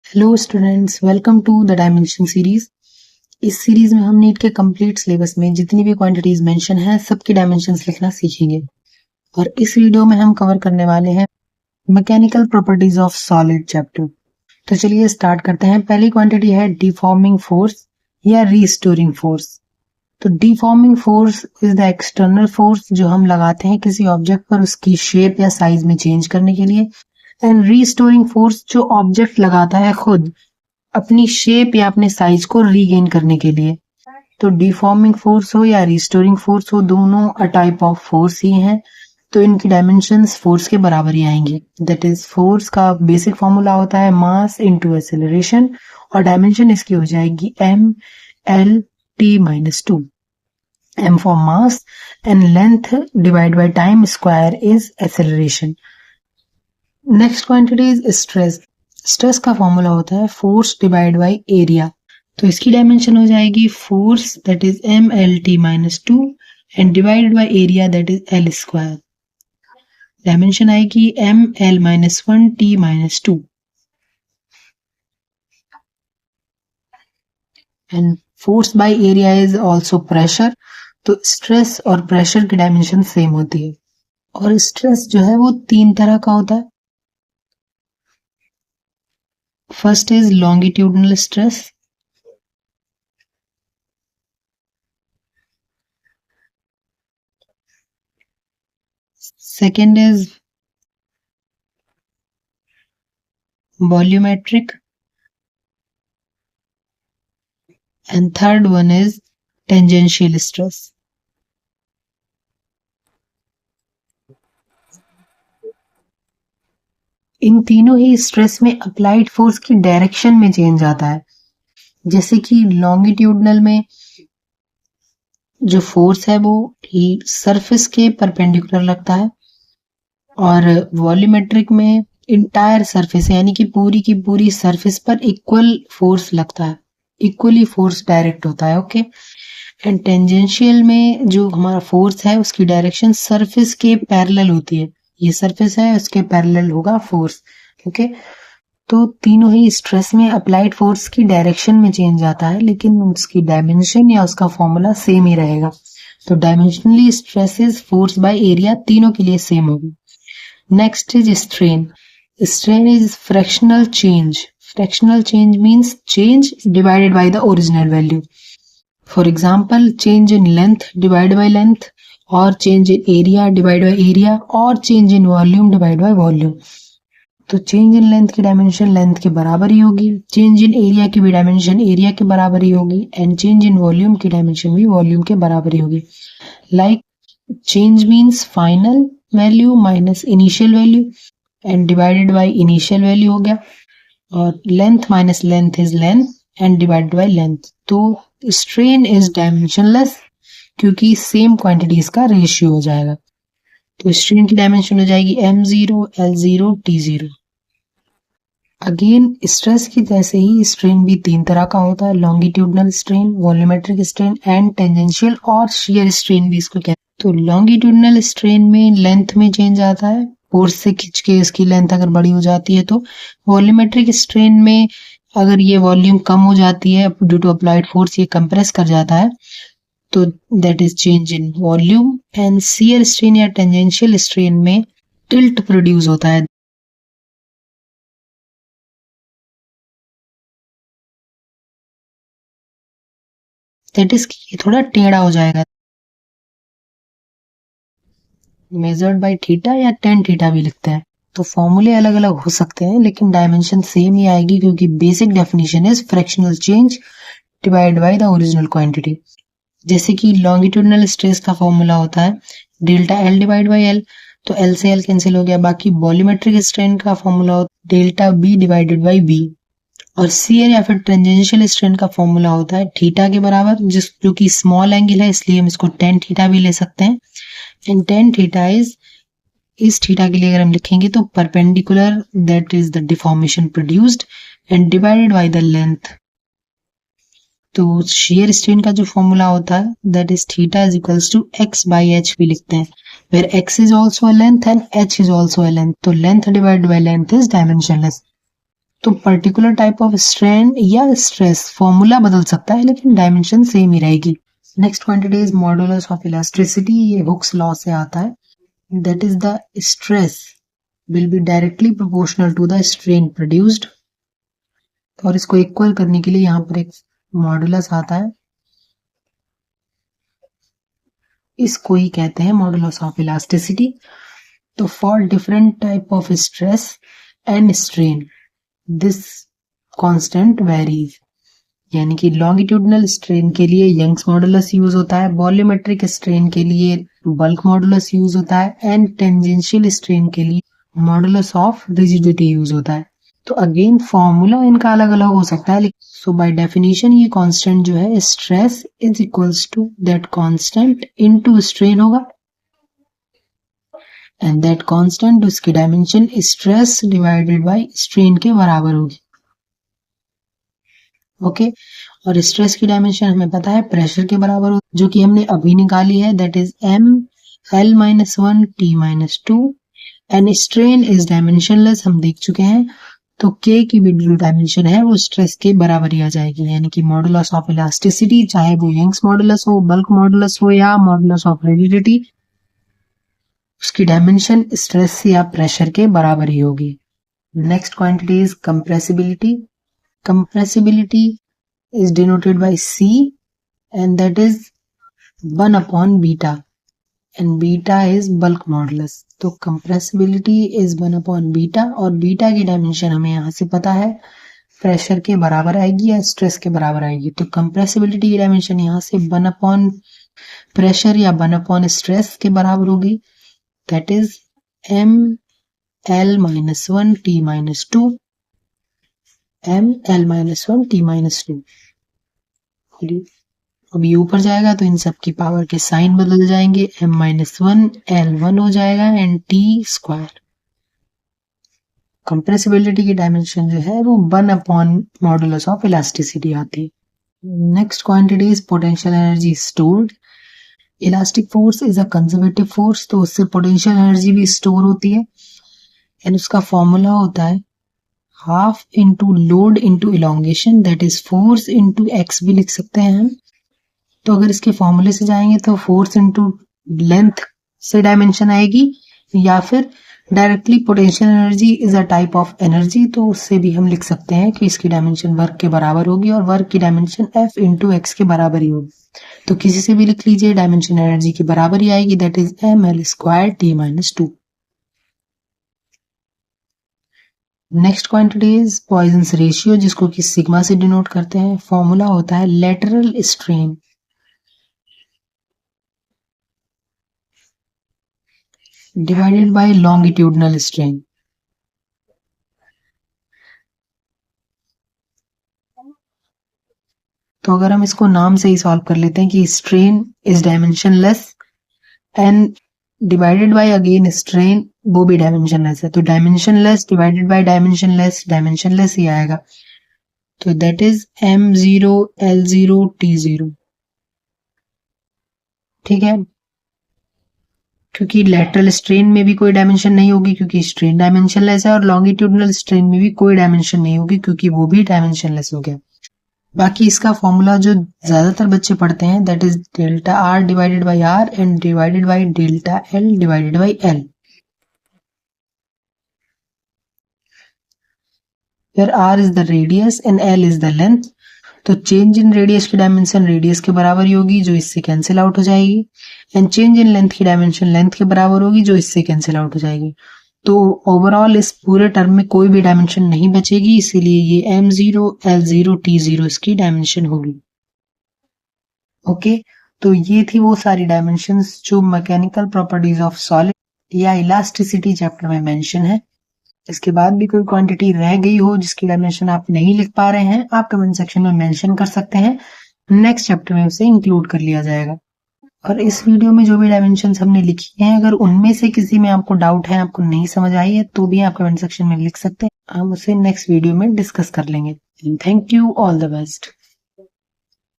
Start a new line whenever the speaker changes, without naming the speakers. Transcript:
Hello students, welcome to the dimension series. इस series में हम नीट के कंप्लीट सिलेबस में जितनी भी क्वांटिटीज मेंशन है सबकी डायमेंशंस लिखना सीखेंगे। और इस वीडियो में हम कवर करने वाले हैं mechanical properties of solid chapter. तो चलिए स्टार्ट करते हैं। पहली क्वांटिटी है डिफॉर्मिंग फोर्स या रीस्टोरिंग फोर्स। तो deforming force is the external force जो हम लगाते हैं किसी ऑब्जेक्ट पर उसकी शेप या साइज में चेंज करने के लिए। एंड रीस्टोरिंग फोर्स जो ऑब्जेक्ट लगाता है खुद अपनी शेप या अपने साइज को रीगेन करने के लिए। तो डिफॉर्मिंग फोर्स हो या रिस्टोरिंग फोर्स हो, दोनों अ टाइप ऑफ फोर्स ही हैं। तो इनकी डायमेंशंस फोर्स के बराबर ही आएंगी। दैट इज फोर्स का बेसिक फॉर्मूला होता है मास इनटू एक्सेलरेशन, और डायमेंशन इसकी हो जाएगी m l t minus 2। m for mass and length divide by time square is acceleration. Next quantity is stress. Stress का फॉर्मूला होता है फोर्स डिवाइड बाय एरिया। तो इसकी डायमेंशन हो जाएगी force that is M L T minus 2 and divided by area that is L square. Dimension आएगी M L minus 1 T minus 2। And force by area is also pressure. तो stress और pressure की dimension same होती है। और stress जो है वो तीन तरह का होता है। First is longitudinal stress, second is volumetric, and third one is tangential stress. इन तीनों ही स्ट्रेस में अप्लाइड फोर्स की डायरेक्शन में चेंज आता है। जैसे कि लॉन्गिट्यूडनल में जो फोर्स है वो सरफेस के परपेंडिकुलर लगता है, और वॉल्यूमेट्रिक में इंटायर सरफेस यानी कि पूरी की पूरी सरफेस पर इक्वल फोर्स लगता है, इक्वली फोर्स डायरेक्ट होता है। ओके। एंड टेंजेंशियल में जो हमारा फोर्स है उसकी डायरेक्शन सरफेस के पैरेलल होती है। ये सरफेस है, उसके पैरेलल होगा फोर्स। ओके। तो तीनों ही स्ट्रेस में अप्लाइड फोर्स की डायरेक्शन में चेंज आता है, लेकिन उसकी डायमेंशन या उसका फॉर्मूला सेम ही रहेगा। तो dimensionally stress is force by area, तीनों के लिए सेम होगी। Next is strain. Strain is fractional change. Fractional change means change divided by the original value. For example change in length divide by length, और change in area divide by area, और change in volume divide by volume. तो change in length की dimension length के बराबर ही होगी, change in area की भी dimension area के बराबर ही होगी, एंड चेंज इन वॉल्यूम की डायमेंशन भी वॉल्यूम के बराबर ही होगी। Like change means final value minus initial value, and divided by initial value हो गया, और length minus length is length and divided by length. तो स्ट्रेन इज डायमेंशनलेस क्योंकि सेम क्वांटिटीज का रेशियो हो जाएगा। तो स्ट्रेन की डायमेंशन हो जाएगी m0 l0 t0। Again stress की जैसे ही स्ट्रेन भी तीन तरह का होता है, longitudinal strain, volumetric strain and tangential और शियर स्ट्रेन भी इसको कहते हैं। तो लॉन्गिट्यूडनल स्ट्रेन में लेंथ में चेंज आता है, फोर्स से खींच के इसकी लेंथ अगर बड़ी हो जाती है। तो वॉल्यूमेट्रिक स्ट्रेन में अगर ये वॉल्यूम कम हो जाती है ड्यू टू अप्लाइड फोर्स, ये कंप्रेस कर जाता है, तो that is change in volume. And shear strain या टेंजेंशियल स्ट्रेन में टिल्ट प्रोड्यूस होता है। दैट इज ये थोड़ा टेढ़ा हो जाएगा। मेजर्ड बाय थीटा या टेन थीटा भी लिखते हैं। तो फॉर्मूले अलग अलग हो सकते हैं लेकिन डायमेंशन सेम ही आएगी, क्योंकि basic definition is fractional change divide by the original quantity. जैसे कि लॉन्गिट्यूडनल स्ट्रेस का फॉर्मूला होता है delta L divide by L, तो एल से एल कैंसिल हो गया। बाकी वॉल्यूमेट्रिक स्ट्रेन का फॉर्मूला होता है delta V divided by V, और शियर या फिर टेंजेंशियल स्ट्रेन का फॉर्मूला होता है थीटा के बराबर, जो कि स्मॉल एंगल है इसलिए हम इसको टेन थीटा भी ले सकते हैं। एंड टेन थीटा इस थीटा के लिए अगर हम लिखेंगे तो perpendicular, that is the deformation produced, and divided by the length. तो शेयर स्ट्रेन का जो फॉर्मूला होता है that is theta is equals to x by H भी लिखते हैं, where x is also a length and h is also a length. तो length divided by length is dimensionless. तो पर्टिकुलर टाइप ऑफ स्ट्रेन या stress formula बदल सकता है लेकिन डायमेंशन सेम ही रहेगी। Next quantity is modulus of elasticity, ये हुक्स लॉ से आता है। That is the stress will be directly proportional to the strain produced. और इसको इक्वल करने के लिए यहाँ पर एक मॉडुलस आता है, इसको ही कहते हैं मॉडुलस ऑफ इलास्टिसिटी। तो for different type of stress and strain this constant varies, यानी कि लॉन्गिट्यूडनल स्ट्रेन के लिए यंग्स मॉडुलस यूज होता है, वॉल्यूमेट्रिक स्ट्रेन के लिए बल्क मॉडुलस यूज होता है, एंड टेंजेंशियल स्ट्रेन के लिए मॉडुलस ऑफ रिजिडिटी यूज होता है। तो अगेन फॉर्मूला इनका अलग अलग हो सकता है। सो बाय डेफिनेशन ये कांस्टेंट जो है stress is equals to that constant into strain होगा, एंड दैट कांस्टेंट उसकी dimension stress divided by strain के बराबर होगी। ओके और स्ट्रेस की डायमेंशन हमें पता है प्रेशर के बराबर हो, जो कि हमने अभी निकाली है, that is m l-1 t-2, and strain is dimensionless, हम देख चुके हैं। तो k की भी जो डायमेंशन है वो स्ट्रेस के बराबर ही आ जाएगी, यानी कि मॉडुलस ऑफ इलास्टिसिटी चाहे वो यंग्स मॉडुलस हो, बल्क मॉडुलस हो या मॉडुलस ऑफ रिजिडिटी, उसकी डायमेंशन स्ट्रेस या प्रेशर के बराबर ही होगी। Next quantity is compressibility. Compressibility is denoted by C, and that is 1 upon beta, and beta is bulk modulus. तो compressibility is 1 upon beta, और beta की डायमेंशन हमें यहाँ से पता है प्रेशर के बराबर आएगी या स्ट्रेस के बराबर आएगी। तो compressibility की डायमेंशन यहाँ से 1 upon प्रेशर या 1 upon स्ट्रेस के बराबर होगी, that is m l-1 t-2, m l-1 t-2। अब ये ऊपर जाएगा तो इन सब की पावर के साइन बदल जाएंगे, m-1 l-1 हो जाएगा एंड t²। कंप्रेसिबिलिटी की डायमेंशन जो है वो 1 अपॉन मॉडुलस ऑफ इलास्टिसिटी आती है। Next quantity is potential energy stored. Elastic force is a conservative force, तो उससे पोटेंशियल एनर्जी भी स्टोर होती है, एंड उसका फॉर्मूला होता है half into load into elongation, that is force into x भी लिख सकते हैं हम। तो अगर इसके फॉर्मूले से जाएंगे तो फोर्स इंटू लेंथ से डायमेंशन आएगी, या फिर directly potential energy is a type of energy, तो उससे भी हम लिख सकते हैं कि इसकी डायमेंशन वर्क के बराबर होगी, और वर्क की डायमेंशन एफ इंटू एक्स के बराबर ही होगी। तो किसी से भी लिख लीजिए, डायमेंशन एनर्जी की बराबर ही आएगी, that is ml² t-2। Next quantity is Poisson's ratio, जिसको कि सिग्मा से डिनोट करते हैं। फॉर्मूला होता है lateral strain divided by longitudinal strain. तो अगर हम इसको नाम से ही सॉल्व कर लेते हैं कि strain is dimensionless and divided by again strain, वो भी डायमेंशनलेस है, तो dimensionless divided by dimensionless, dimensionless ही आएगा। तो that is m0 l0 t0। ठीक है, क्योंकि लेटरल स्ट्रेन में भी कोई डायमेंशन नहीं होगी क्योंकि स्ट्रेन डायमेंशनलेस है, और लॉन्गिट्यूडनल स्ट्रेन में भी कोई डायमेंशन नहीं होगी क्योंकि वो भी डायमेंशनलेस हो गया। बाकी इसका फॉर्मूला जो ज्यादातर बच्चे पढ़ते हैं, that is delta r divided by r and divided by delta l divided by l, where r is the radius and l is the length। तो चेंज इन रेडियस की डायमेंशन रेडियस के बराबर ही होगी, जो इससे कैंसिल आउट हो जाएगी, and change in length की डायमेंशन लेंथ के बराबर होगी, जो इससे कैंसिल आउट हो जाएगी। तो ओवरऑल इस पूरे टर्म में कोई भी डायमेंशन नहीं बचेगी, इसीलिए ये m0 l0 t0 इसकी डायमेंशन होगी। ओके, तो ये थी वो सारी डायमेंशंस जो मैकेनिकल प्रॉपर्टीज ऑफ सॉलिड या इलास्टिसिटी चैप्टर में मेंशन है। इसके बाद भी कोई क्वांटिटी रह गई हो जिसकी डायमेंशन आप नहीं लिख पा रहे हैं, आप कमेंट सेक्शन में मेंशन कर सकते हैं, नेक्स्ट चैप्टर में उसे इंक्लूड कर लिया जाएगा। और इस वीडियो में जो भी डायमेंशंस हमने लिखी हैं, अगर उनमें से किसी में आपको डाउट है, आपको नहीं समझ आई है, तो भी आप कमेंट सेक्शन में लिख सकते हैं, हम उसे नेक्स्ट वीडियो में डिस्कस कर लेंगे। Thank you, all the best.